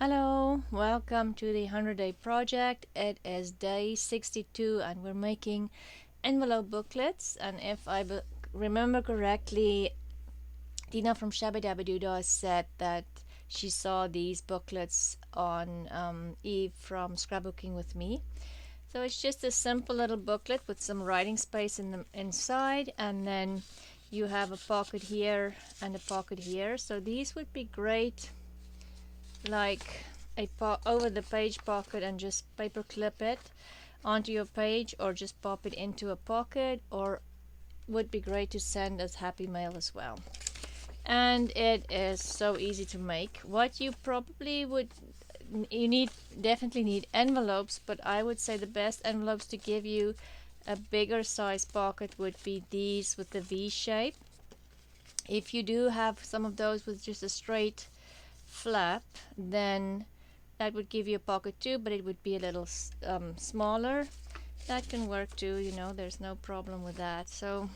Hello, welcome to the 100-day project. It is day 62 and we're making envelope booklets. And if I remember correctly, Tina from Shabby Dabby Doodah said that she saw these booklets on Eve from Scrapbooking with Me. So it's just a simple little booklet with some writing space in the inside, and then you have a pocket here and a pocket here. So these would be great like a over the page pocket and just paper clip it onto your page, or just pop it into a pocket, or would be great to send as happy mail as well. And it is so easy to make. What you probably would definitely need envelopes, but I would say the best envelopes to give you a bigger size pocket would be these with the V shape. If you do have some of those with just a straight flap, then that would give you a pocket too, but it would be a little smaller. That can work too, there's no problem with that. So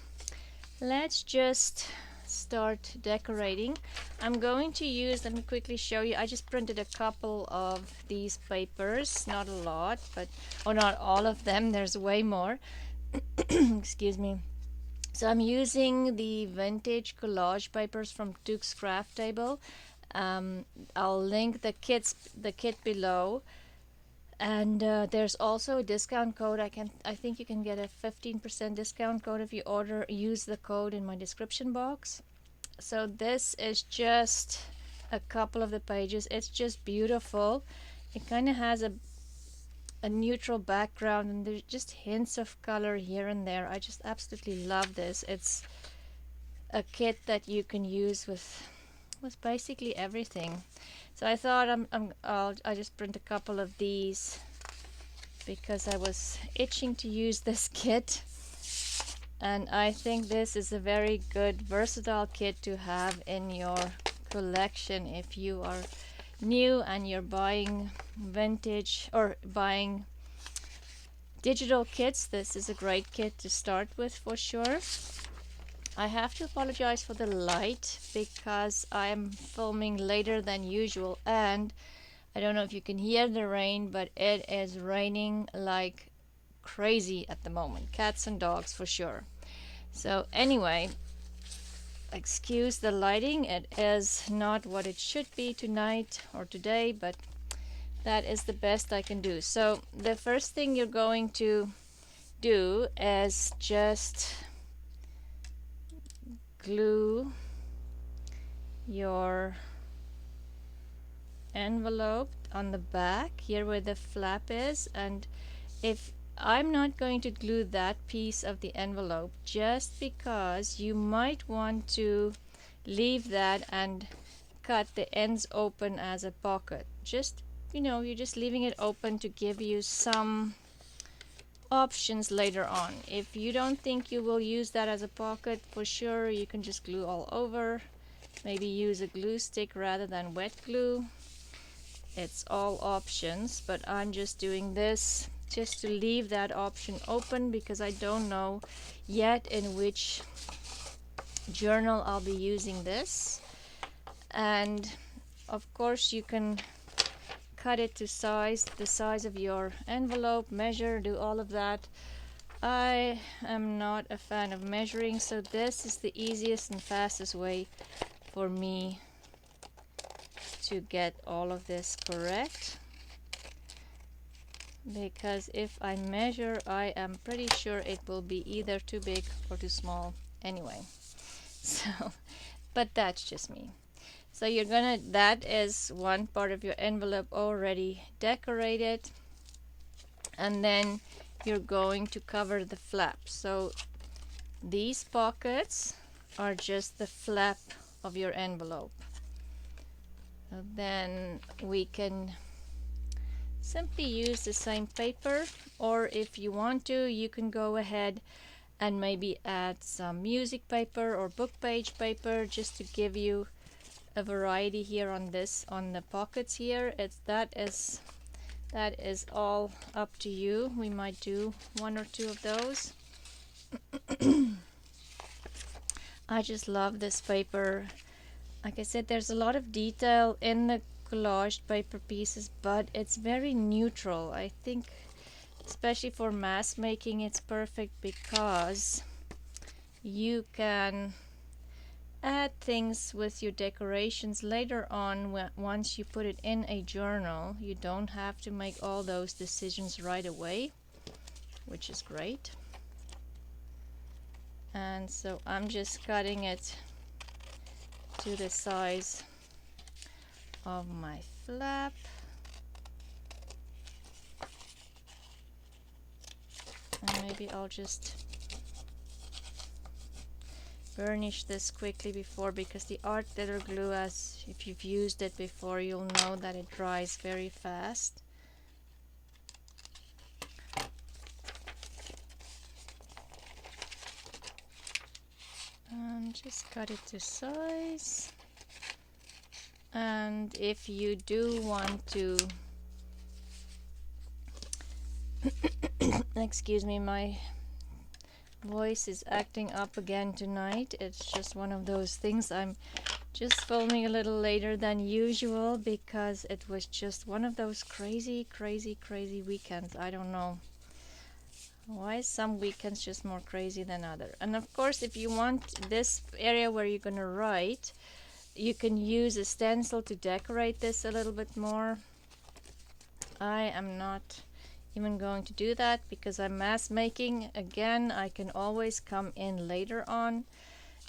let's just start decorating. I'm going to use, let me quickly show you, I just printed a couple of these papers, not a lot, but not all of them, there's way more. Excuse me. So I'm using the vintage collage papers from Duke's Craft Table. I'll link the kit below, and there's also a discount code. I think you can get a 15% discount code if you use the code in my description box. So this is just a couple of the pages. It's just beautiful. It kind of has a neutral background, and there's just hints of color here and there. I just absolutely love this. It's a kit that you can use with basically everything. So I thought I'll just print a couple of these because I was itching to use this kit, and I think this is a very good versatile kit to have in your collection if you are new and you're buying vintage or buying digital kits. This is a great kit to start with for sure. I have to apologize for the light because I am filming later than usual, and I don't know if you can hear the rain, but it is raining like crazy at the moment. Cats and dogs for sure. So anyway, excuse the lighting. It is not what it should be tonight or today, but that is the best I can do. So the first thing you're going to do is just glue your envelope on the back here where the flap is. And if I'm not going to glue that piece of the envelope, just because you might want to leave that and cut the ends open as a pocket. Just you're just leaving it open to give you some options later on. If you don't think you will use that as a pocket, for sure you can just glue all over. Maybe use a glue stick rather than wet glue. It's all options, but I'm just doing this just to leave that option open because I don't know yet in which journal I'll be using this. And of course you can cut it to the size of your envelope, measure, do all of that. I am not a fan of measuring, so this is the easiest and fastest way for me to get all of this correct, because if I measure, I am pretty sure it will be either too big or too small anyway. So but that's just me. So that is one part of your envelope already decorated, and then you're going to cover the flap. So these pockets are just the flap of your envelope. So then we can simply use the same paper, or if you want to, you can go ahead and maybe add some music paper or book page paper just to give you a variety here on the pockets here. That is all up to you. We might do one or two of those. I just love this paper. Like I said, there's a lot of detail in the collaged paper pieces, but it's very neutral. I think especially for mask making it's perfect because you can add things with your decorations later on. Once you put it in a journal, you don't have to make all those decisions right away, which is great. And so I'm just cutting it to the size of my flap. And maybe I'll just burnish this quickly before, because the art glitter glue, as if you've used it before, you'll know that it dries very fast. And just cut it to size. And if you do want to excuse me, my voice is acting up again tonight. It's just one of those things. I'm just filming a little later than usual because it was just one of those crazy weekends. I don't know why some weekends just more crazy than other. And of course, if you want this area where you're gonna write, you can use a stencil to decorate this a little bit more. I am not even going to do that because I'm mask making. Again, I can always come in later on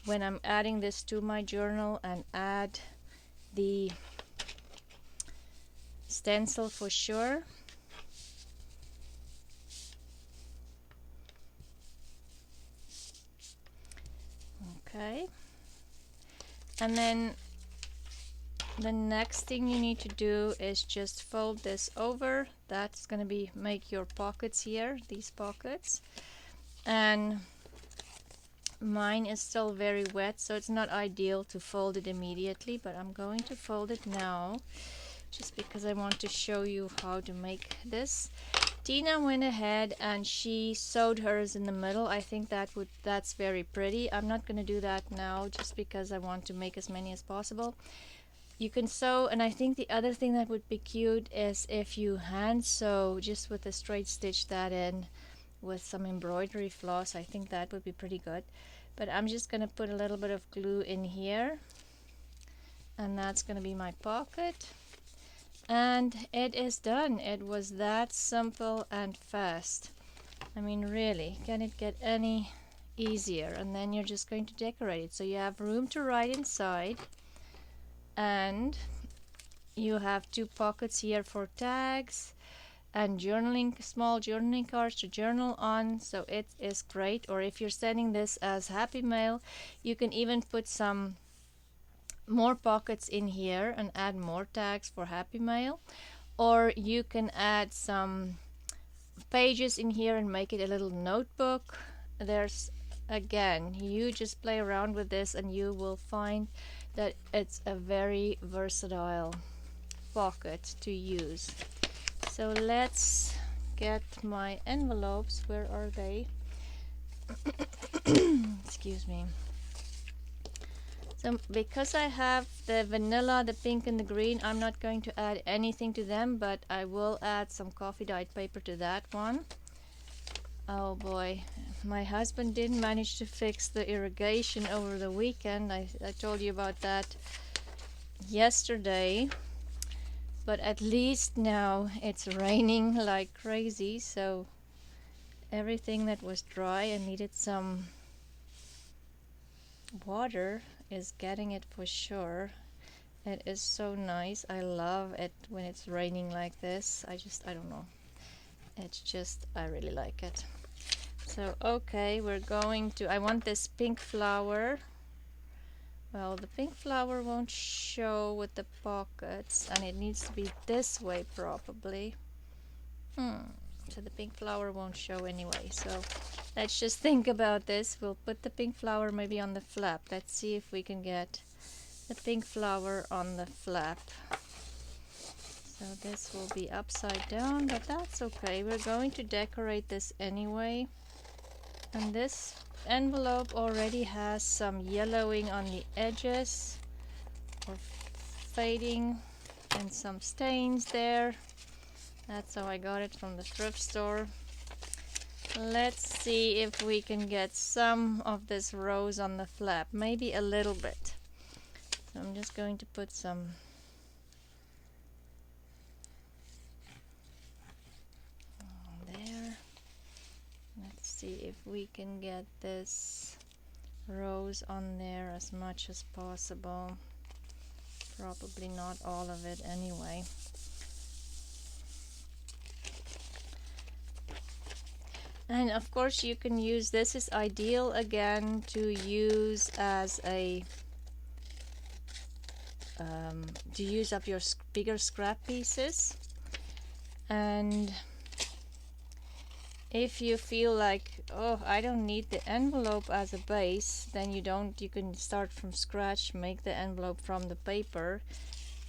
when I'm adding this to my journal and add the stencil for sure. Okay, and then the next thing you need to do is just fold this over. That's going to be make your pockets here, these pockets. And mine is still very wet, so it's not ideal to fold it immediately, but I'm going to fold it now just because I want to show you how to make this. Tina went ahead and she sewed hers in the middle. I think that's very pretty. I'm not going to do that now just because I want to make as many as possible. You can sew, and I think the other thing that would be cute is if you hand sew just with a straight stitch that in with some embroidery floss. I think that would be pretty good. But I'm just going to put a little bit of glue in here, and that's going to be my pocket. And it is done. It was that simple and fast. I mean, really, can it get any easier? And then you're just going to decorate it. So you have room to write inside, and you have two pockets here for tags and journaling, small journaling cards to journal on. So it is great. Or if you're sending this as happy mail, you can even put some more pockets in here and add more tags for happy mail, or you can add some pages in here and make it a little notebook. There's, again, you just play around with this and you will find that it's a very versatile pocket to use. So let's get my envelopes. Where are they? Excuse me. So because I have the vanilla, the pink and the green, I'm not going to add anything to them, but I will add some coffee dyed paper to that one. Oh boy, my husband didn't manage to fix the irrigation over the weekend. I told you about that yesterday, but at least now it's raining like crazy, so everything that was dry and needed some water is getting it for sure. It is so nice. I love it when it's raining like this. I don't know. It's just, I really like it. So, okay, we're going to, I want this pink flower. Well, the pink flower won't show with the pockets, and it needs to be this way probably. So the pink flower won't show anyway. So let's just think about this. We'll put the pink flower maybe on the flap. Let's see if we can get the pink flower on the flap. So this will be upside down, but that's okay. We're going to decorate this anyway. And this envelope already has some yellowing on the edges or fading. and some stains there. That's how I got it from the thrift store. Let's see if we can get some of this rose on the flap, maybe a little bit. So I'm just going to put some there. Let's see if we can get this rose on there as much as possible. Probably not all of it anyway. And of course you can use, this is ideal again to use as a to use up your bigger scrap pieces. And if you feel like, oh, I don't need the envelope as a base, then you can start from scratch, make the envelope from the paper.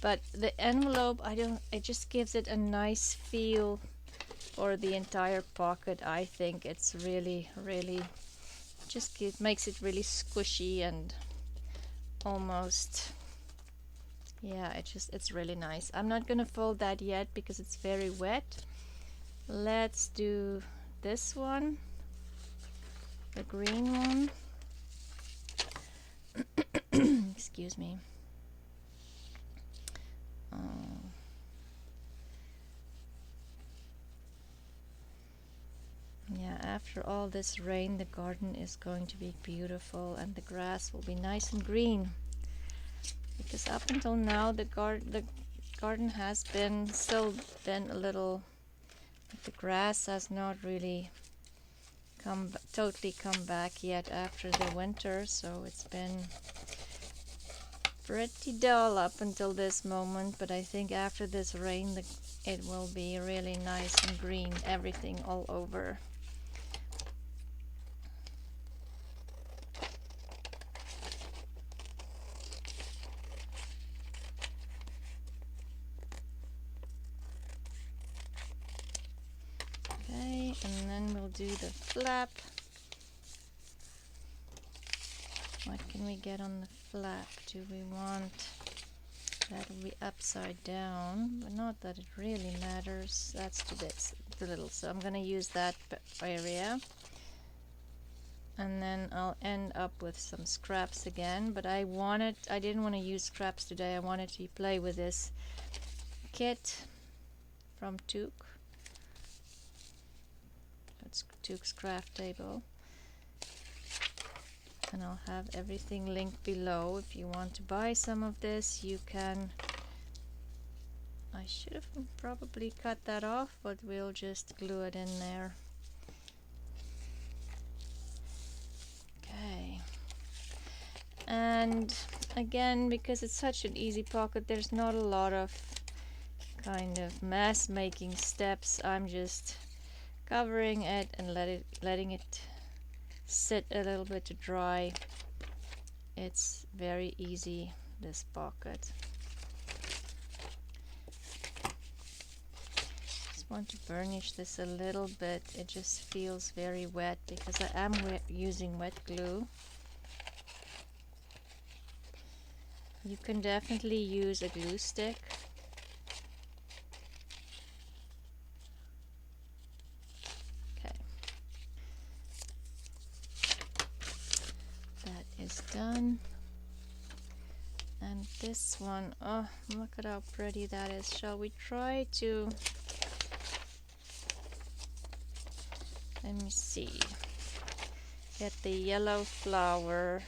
But the envelope, it just gives it a nice feel for the entire pocket. I think it's really makes it really squishy and almost, yeah, it's really nice. I'm not gonna fold that yet because it's very wet. Let's do this one, the green one. Excuse me. Yeah, after all this rain, the garden is going to be beautiful and the grass will be nice and green. Because up until now, the garden has still been a little, the grass has not really totally come back yet after the winter, so it's been pretty dull up until this moment. But I think after this rain, it will be really nice and green, everything all over. Okay, and then we'll do the flap. What can we get on the flap? Do we want that to be upside down? But not that it really matters. That's too little. So I'm going to use that area. And then I'll end up with some scraps again. But I didn't want to use scraps today. I wanted to play with this kit from Took. It's Took's craft table. And I'll have everything linked below. If you want to buy some of this, you can. I should have probably cut that off, but we'll just glue it in there. Okay. And again, because it's such an easy pocket, there's not a lot of kind of mess making steps. I'm just covering it and letting it sit a little bit to dry. It's very easy, this pocket. Just want to burnish this a little bit. It just feels very wet because I am using wet glue. You can definitely use a glue stick. Done. And this one, oh, look at how pretty that is. Shall we try to, let me see, get the yellow flower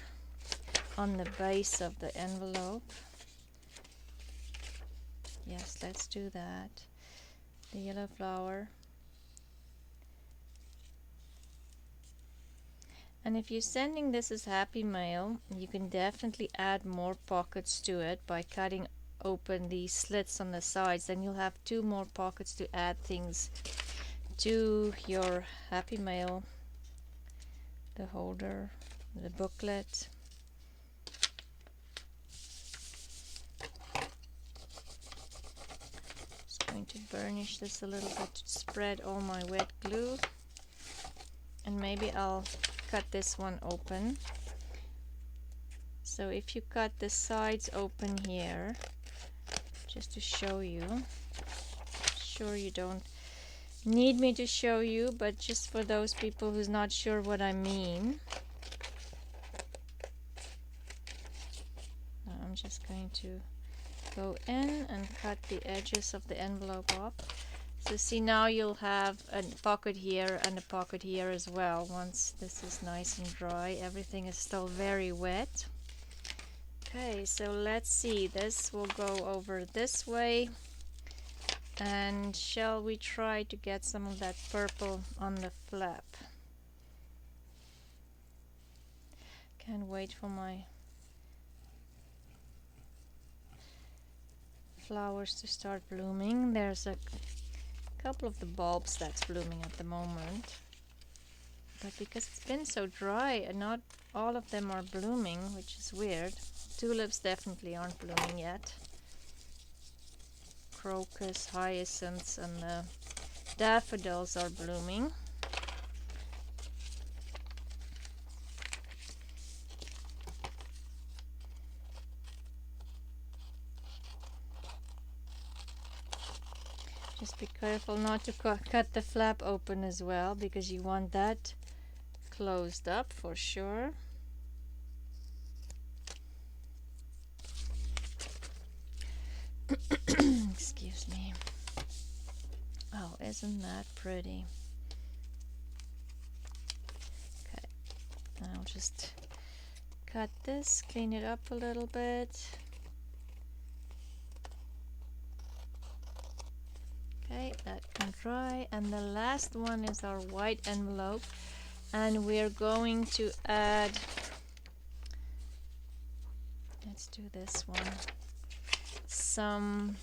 on the base of the envelope? Yes, let's do that. The yellow flower. And if you're sending this as Happy Mail, you can definitely add more pockets to it by cutting open these slits on the sides. Then you'll have 2 more pockets to add things to your Happy Mail, the holder, the booklet. Just going to burnish this a little bit to spread all my wet glue. And maybe I'll cut this one open. So if you cut the sides open here, just to show you. Sure, you don't need me to show you, but just for those people who's not sure what I mean. Now I'm just going to go in and cut the edges of the envelope off. So see, now you'll have a pocket here and a pocket here as well. Once this is nice and dry, everything is still very wet. Okay, so let's see, this will go over this way. And shall we try to get some of that purple on the flap? Can't wait for my flowers to start blooming. There's a couple of the bulbs that's blooming at the moment, but because it's been so dry and not all of them are blooming, which is weird. Tulips definitely aren't blooming yet. Crocus, hyacinths, and the daffodils are blooming. Just be careful not to cut the flap open as well, because you want that closed up for sure. Excuse me. Oh, isn't that pretty? Okay, I'll just cut this, clean it up a little bit. Okay, that can dry. And the last one is our white envelope, and we're going to add, let's do this one, some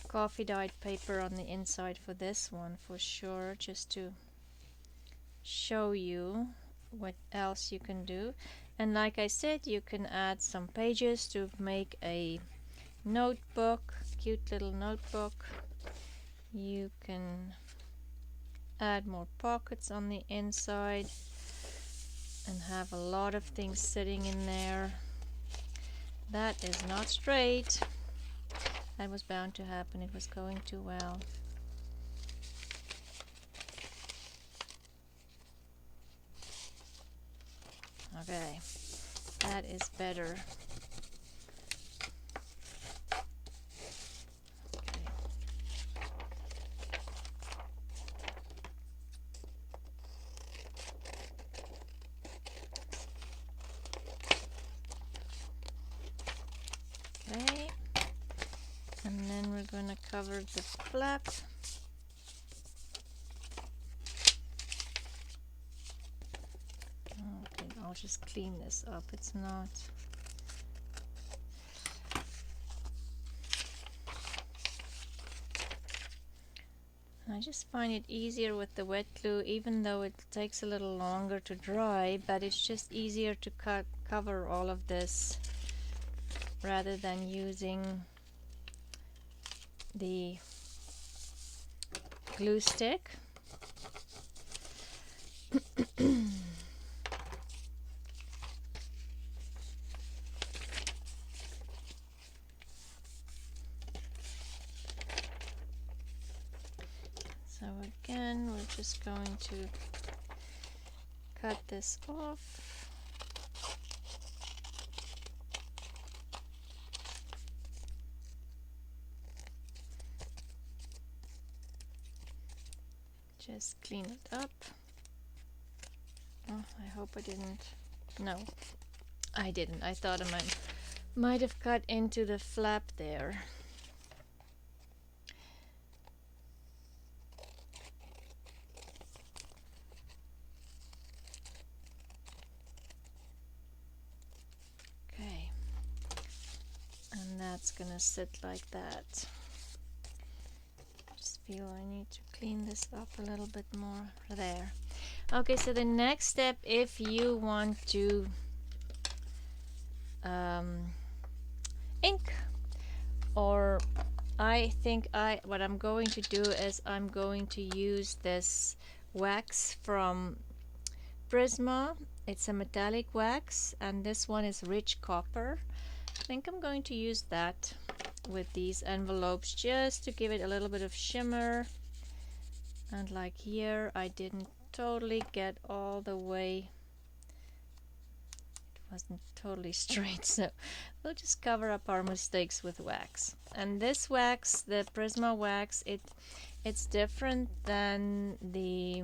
coffee dyed paper on the inside for this one for sure, just to show you what else you can do. And like I said, you can add some pages to make a notebook, cute little notebook. You can add more pockets on the inside and have a lot of things sitting in there. That is not straight. That was bound to happen. It was going too well. Okay, that is better. Okay, and then we're going to cover the flap. Okay, I'll just clean this up. It's not... I just find it easier with the wet glue, even though it takes a little longer to dry, but it's just easier to cover all of this rather than using the glue stick. So again, we're just going to cut this off. Just clean it up. Oh, I hope I didn't. No, I didn't. I thought I might have cut into the flap there. Okay, and that's gonna sit like that. Feel I need to clean this up a little bit more. There. Okay, so the next step, if you want to ink, or I think what I'm going to do is I'm going to use this wax from Prisma, It's a metallic wax, and this one is rich copper. I think I'm going to use that with these envelopes just to give it a little bit of shimmer. And like here, I didn't totally get all the way, it wasn't totally straight, so we'll just cover up our mistakes with wax. And this wax, the Prisma wax, it's different than the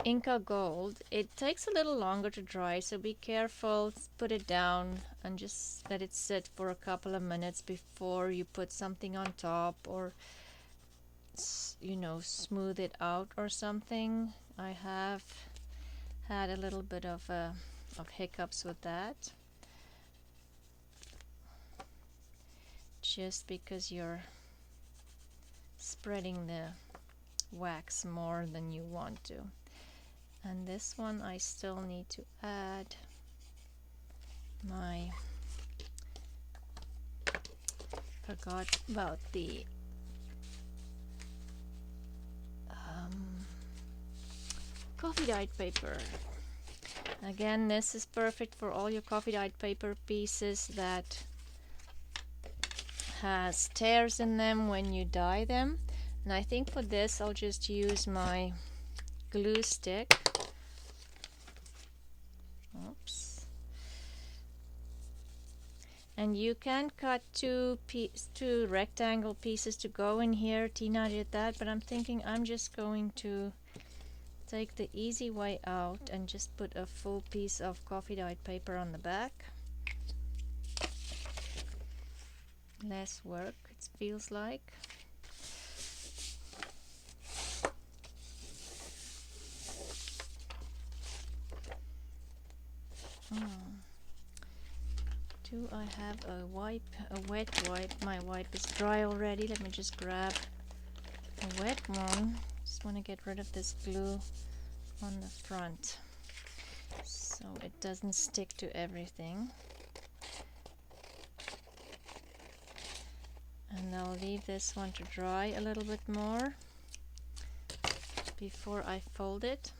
Inca Gold. It takes a little longer to dry, so be careful. Put it down and just let it sit for a couple of minutes before you put something on top, or smooth it out or something. I have had a little bit of hiccups with that, just because you're spreading the wax more than you want to. And this one I still need to add my, forgot about the coffee dyed paper. Again, this is perfect for all your coffee dyed paper pieces that has tears in them when you dye them. And I think for this I'll just use my glue stick. Oops. And you can cut two rectangle pieces to go in here. Tina did that, but I'm thinking I'm just going to take the easy way out and just put a full piece of coffee dyed paper on the back. Less work, it feels like. Do I have a wipe, a wet wipe? My wipe is dry already. Let me just grab a wet one. Just want to get rid of this glue on the front so it doesn't stick to everything. And I'll leave this one to dry a little bit more before I fold it.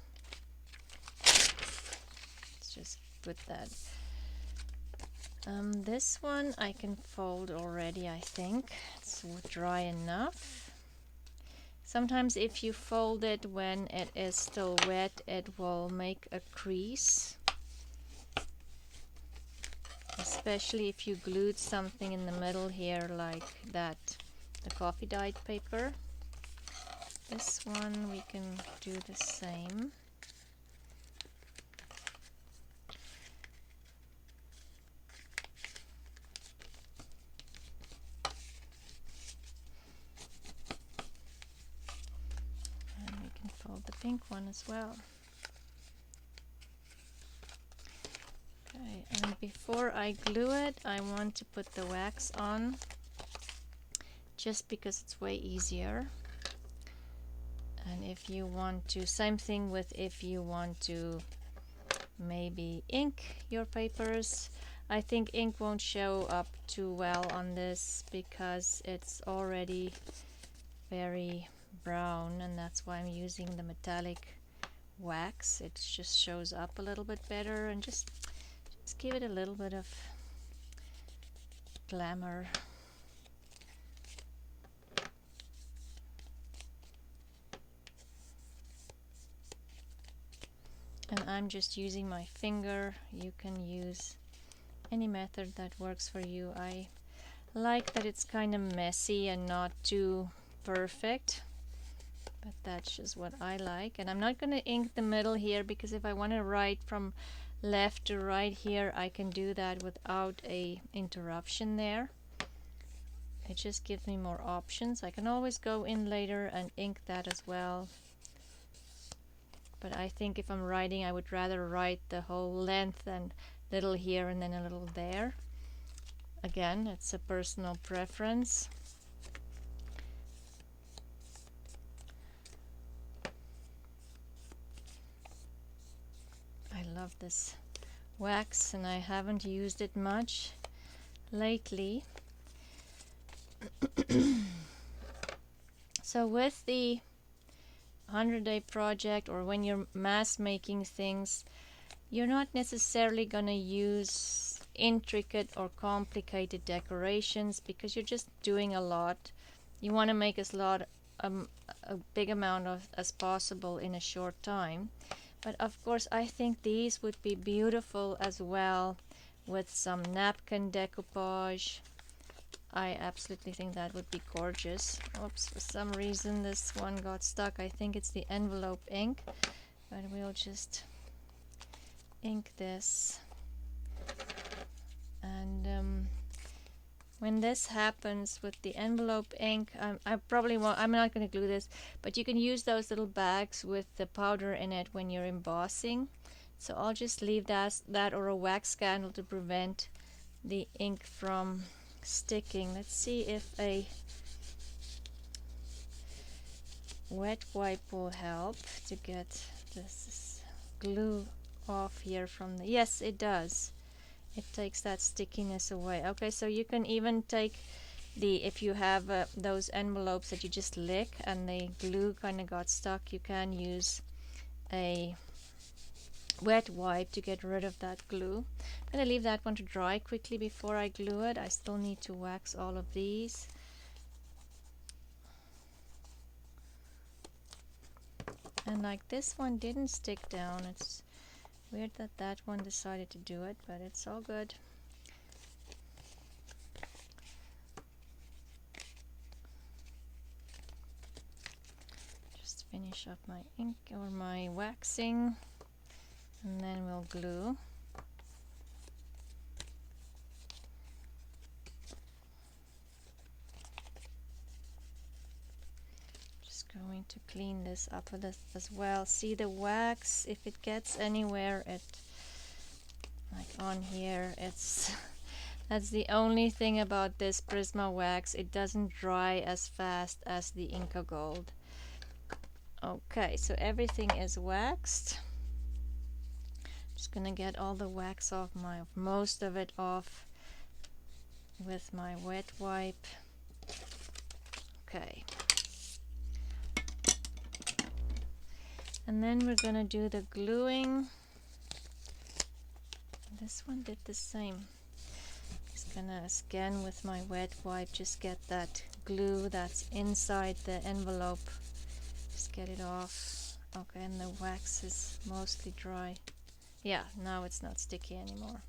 Let's just put that. This one I can fold already, I think. It's dry enough. Sometimes if you fold it when it is still wet, it will make a crease. Especially if you glued something in the middle here like that, the coffee dyed paper. This one we can do the same. And we can fold the pink one as well. Okay, and before I glue it, I want to put the wax on, just because it's way easier. And if you want to, same thing with if you want to maybe ink your papers. I think ink won't show up too well on this because it's already very brown, and that's why I'm using the metallic wax. It just shows up a little bit better, and just give it a little bit of glamour. And I'm just using my finger. You can use any method that works for you. I like that it's kind of messy and not too perfect, but that's just what I like. And I'm not going to ink the middle here, because if I want to write from left to right here, I can do that without a interruption there. It just gives me more options. I can always go in later and ink that as well. But I think if I'm writing, I would rather write the whole length and little here and then a little there. Again, it's a personal preference. I love this wax, and I haven't used it much lately. So with the 100-day project or when you're mass making things, you're not necessarily going to use intricate or complicated decorations because you're just doing a lot. You want to make a big amount of as possible in a short time. But of course, I think these would be beautiful as well with some napkin decoupage. I absolutely think that would be gorgeous. Oops, for some reason this one got stuck. I think it's the envelope ink, but we'll just ink this. And when this happens with the envelope ink, I'm not going to glue this, but you can use those little bags with the powder in it when you're embossing. So I'll just leave that or a wax candle to prevent the ink from sticking. Let's see if a wet wipe will help to get this glue off here from the, yes, it does. It takes that stickiness away. Okay, so you can even take if you have those envelopes that you just lick and the glue kind of got stuck, you can use a wet wipe to get rid of that glue. I'm going to leave that one to dry quickly before I glue it. I still need to wax all of these. And like this one didn't stick down. It's weird that that one decided to do it, but it's all good. Just finish up my ink or my waxing, and then we'll glue. Just going to clean this up with this as well. See the wax, if it gets anywhere, like on here, it's that's the only thing about this Prisma wax. It doesn't dry as fast as the Inca Gold. Okay, so everything is waxed. Just gonna get all the wax off, most of it off with my wet wipe. Okay. And then we're gonna do the gluing. This one did the same. Just gonna scan with my wet wipe, just get that glue that's inside the envelope. Just get it off. Okay, and the wax is mostly dry. Yeah, now it's not sticky anymore.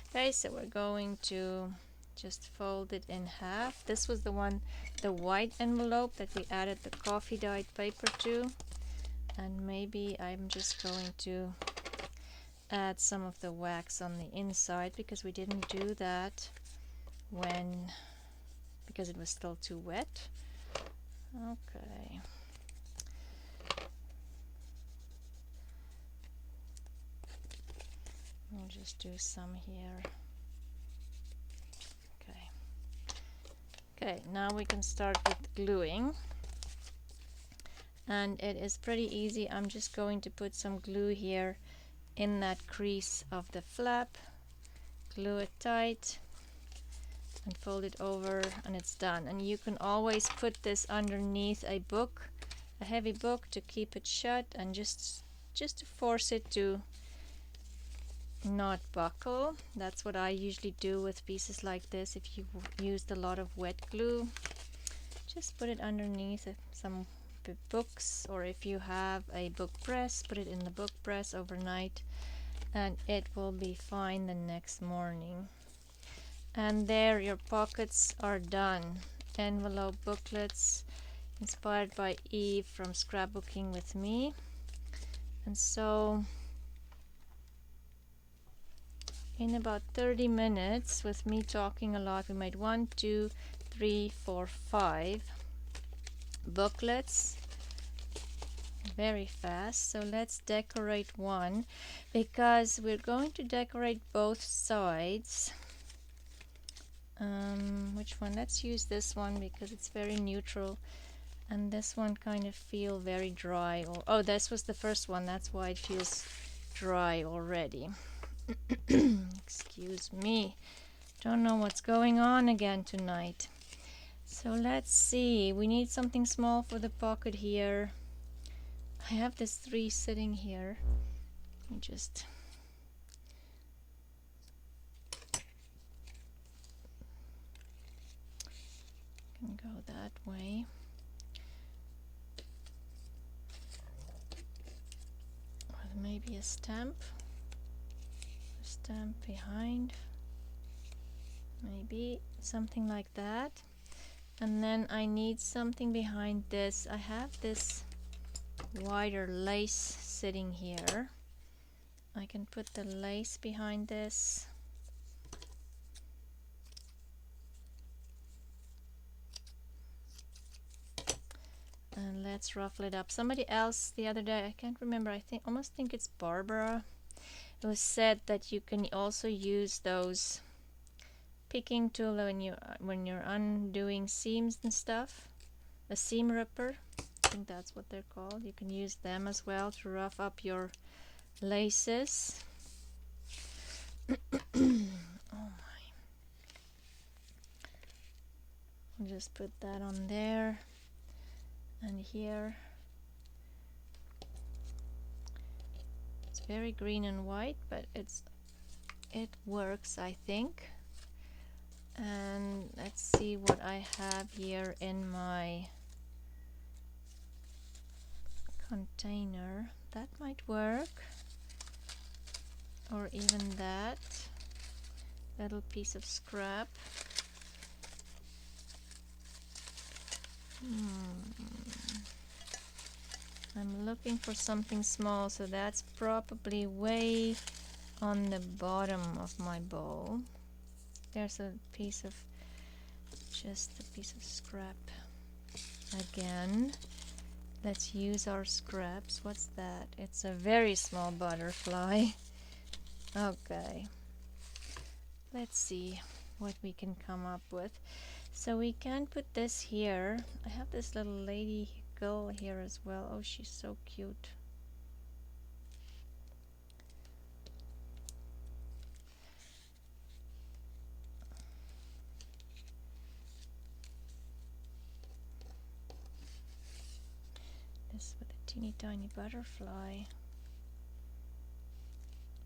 Okay, so we're going to just fold it in half. This was the white envelope that we added the coffee dyed paper to. And maybe I'm just going to add some of the wax on the inside because we didn't do that because it was still too wet. Okay. We'll just do some here. Okay. Okay, now we can start with gluing. And it is pretty easy. I'm just going to put some glue here in that crease of the flap, glue it tight, and fold it over, and it's done. And you can always put this underneath a book, a heavy book, to keep it shut, and just to force it to not buckle. That's what I usually do with pieces like this. If you used a lot of wet glue, just put it underneath some books, or if you have a book press, put it in the book press overnight, and it will be fine the next morning. And there, your pockets are done. Envelope booklets inspired by Eve from Scrapbooking with Me. And so in about 30 minutes, with me talking a lot, we made 1, 2, 3, 4, 5 booklets very fast. So let's decorate one, because we're going to decorate both sides. Which one? Let's use this one because it's very neutral, and this one kind of feel very dry. Oh, this was the first one, that's why it feels dry already. Excuse me, don't know what's going on again tonight. So let's see, we need something small for the pocket here. I have this 3 sitting here. Let me just can go that way. Or maybe a stamp behind, maybe something like that. And then I need something behind this. I have this wider lace sitting here. I can put the lace behind this. And let's ruffle it up. Somebody else the other day, I can't remember, I almost think it's Barbara, it was said that you can also use those picking tool when you're undoing seams and stuff, a seam ripper, I think that's what they're called. You can use them as well to rough up your laces. Oh my. I'll just put that on there and here. It's very green and white, but it works, I think. And let's see what I have here in my container. That might work, or even that little piece of scrap. I'm looking for something small, so that's probably way on the bottom of my bowl. There's a piece of, just a piece of scrap again. Let's use our scraps. What's that? It's a very small butterfly. Okay, let's see what we can come up with. So we can put this here. I have this little lady girl here as well. Oh, she's so cute. This with a teeny tiny butterfly.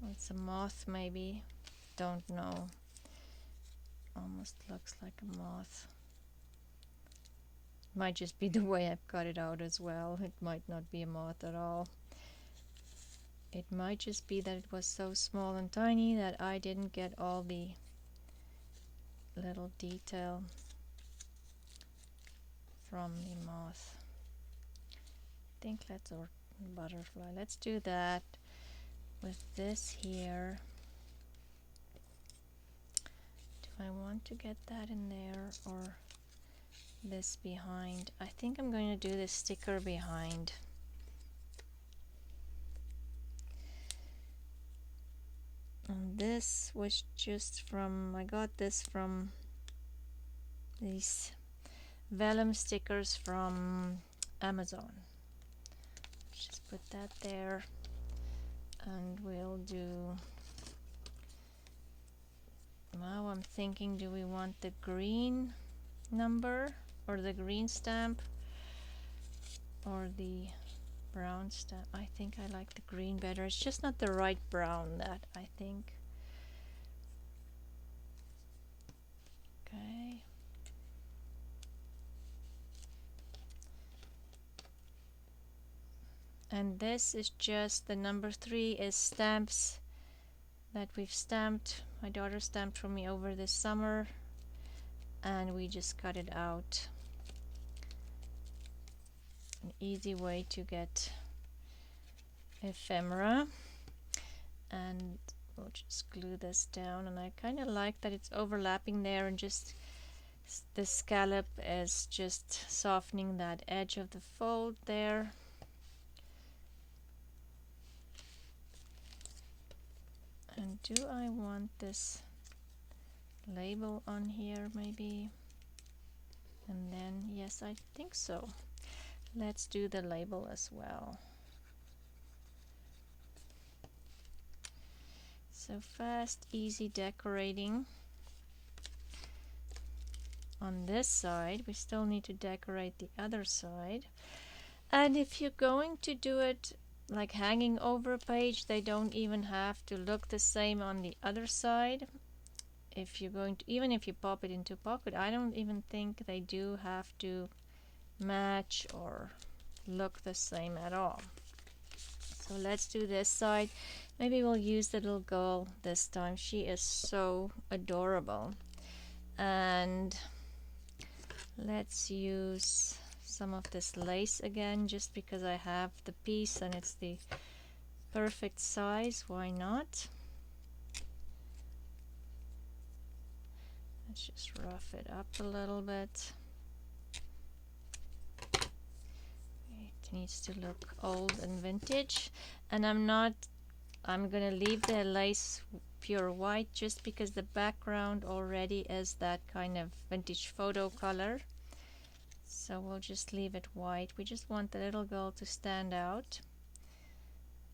Oh, it's a moth maybe. Don't know. Almost looks like a moth. Might just be the way I've cut it out as well. It might not be a moth at all. It might just be that it was so small and tiny that I didn't get all the little detail from the moth. I think or butterfly. Let's do that with this here. Do I want to get that in there or this behind? I think I'm going to do this sticker behind. And this was just from, I got this from these vellum stickers from Amazon. Just put that there, and we'll do, now I'm thinking, do we want the green number or the green stamp or the brown stamp? I think I like the green better. It's just not the right brown, that I think. Okay. And this is just, the number 3 is stamps that we've stamped. My daughter stamped for me over this summer, and we just cut it out. An easy way to get ephemera. And we'll just glue this down, and I kind of like that it's overlapping there, and just the scallop is just softening that edge of the fold there. And do I want this label on here maybe? And then, yes, I think so. Let's do the label as well. So fast, easy decorating. On this side, we still need to decorate the other side. And if you're going to do it like hanging over a page, they don't even have to look the same on the other side. If you're going to, even if you pop it into pocket, I don't even think they do have to match or look the same at all. So let's do this side. Maybe we'll use the little girl this time. She is so adorable. And let's use some of this lace again, just because I have the piece and it's the perfect size. Why not? Let's just rough it up a little bit. It needs to look old and vintage. And I'm gonna leave the lace pure white just because the background already is that kind of vintage photo color. So we'll just leave it white. We just want the little girl to stand out.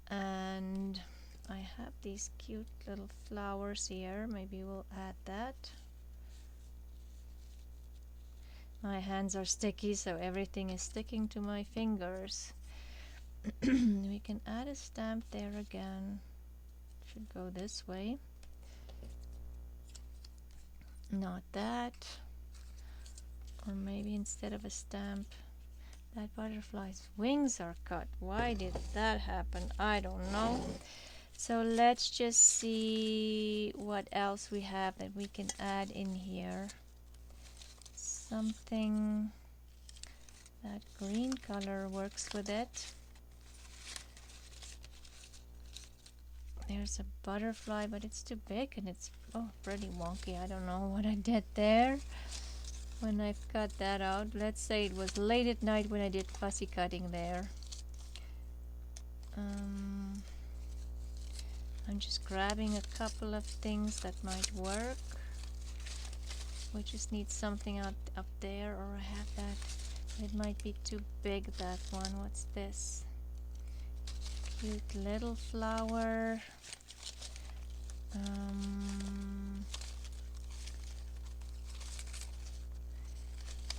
And I have these cute little flowers here. Maybe we'll add that. My hands are sticky, so everything is sticking to my fingers. We can add a stamp there again. Should go this way. Not that. Or maybe instead of a stamp, that butterfly's wings are cut. Why did that happen? I don't know. So let's just see what else we have that we can add in here. Something, that green color works with it. There's a butterfly, but it's too big and it's pretty wonky. I don't know what I did there when I've cut that out. Let's say it was late at night when I did fussy cutting there. I'm just grabbing a couple of things that might work. We just need something up there, or I have that. It might be too big, that one. What's this? Cute little flower.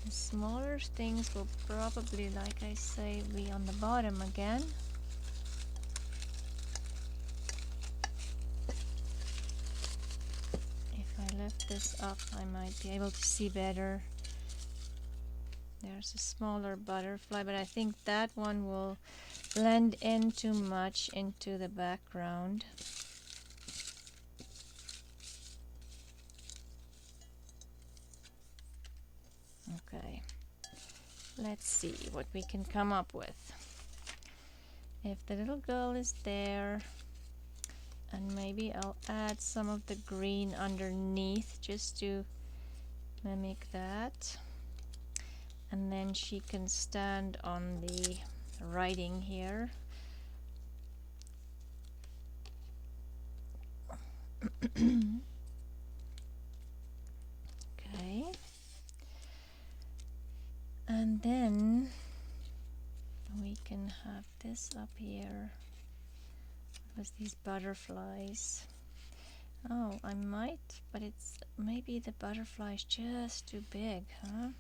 The smaller things will probably, like I say, be on the bottom again. If I lift this up, I might be able to see better. There's a smaller butterfly, but I think that one will blend in too much into the background. Okay, let's see what we can come up with. If the little girl is there, and maybe I'll add some of the green underneath just to mimic that. And then she can stand on the writing here. Okay. And then we can have this up here with these butterflies. Oh, I might, but it's maybe the butterfly is just too big, huh?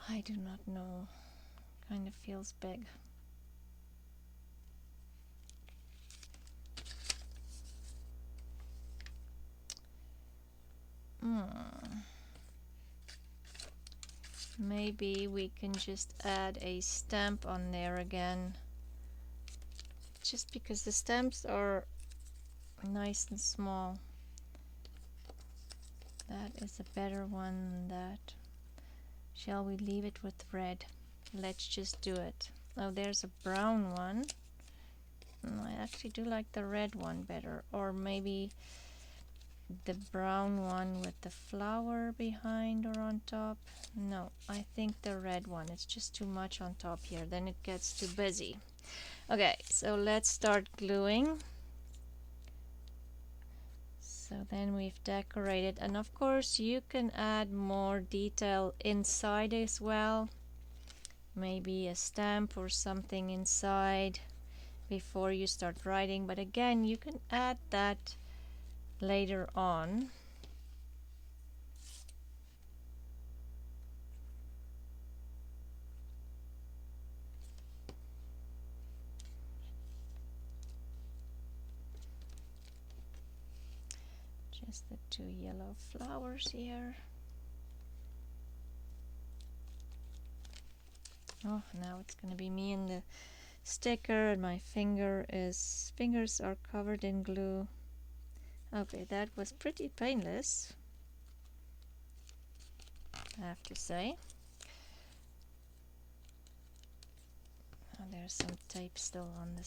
I do not know. Kind of feels big. Maybe we can just add a stamp on there again. Just because the stamps are nice and small. That is a better one than that. Shall we leave it with red? Let's just do it. Oh, there's a brown one. I actually do like the red one better. Or maybe the brown one with the flower behind or on top. No, I think the red one. It's just too much on top here. Then it gets too busy. Okay, so let's start gluing. So then we've decorated, and of course you can add more detail inside as well. Maybe a stamp or something inside before you start writing, but again you can add that later on. Just the two yellow flowers here. Oh, now it's gonna be me and the sticker, and my fingers are covered in glue. Okay, that was pretty painless, I have to say. Oh, there's some tape still on the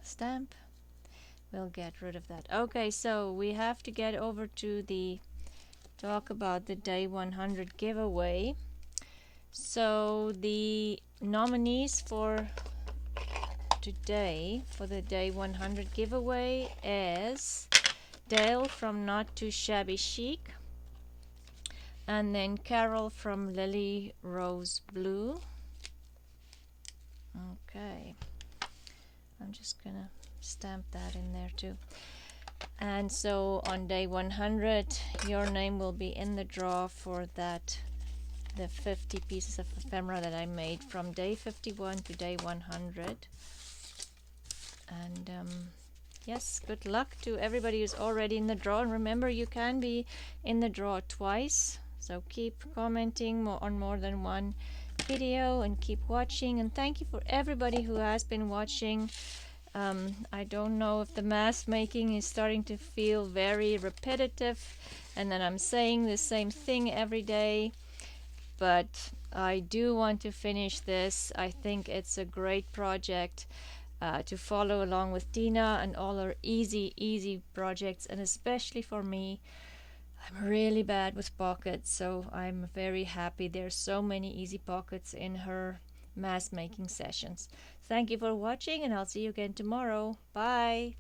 stamp. We'll get rid of that. Okay, so we have to get over to talk about the day 100 giveaway. So the nominees for today for the day 100 giveaway is Dale from Not Too Shabby Chic, and then Carol from Lily Rose Blue. Okay, I'm just gonna stamp that in there too. And so on day 100 your name will be in the draw for the 50 pieces of ephemera that I made from day 51 to day 100. And yes, good luck to everybody who's already in the draw. And remember, you can be in the draw twice, so keep commenting on more than one video and keep watching. And thank you for everybody who has been watching. I don't know if the mask making is starting to feel very repetitive and then I'm saying the same thing every day, but I do want to finish this. I think it's a great project to follow along with Dina and all her easy projects, and especially for me, I'm really bad with pockets, so I'm very happy there's so many easy pockets in her mask making sessions. Thank you for watching, and I'll see you again tomorrow. Bye.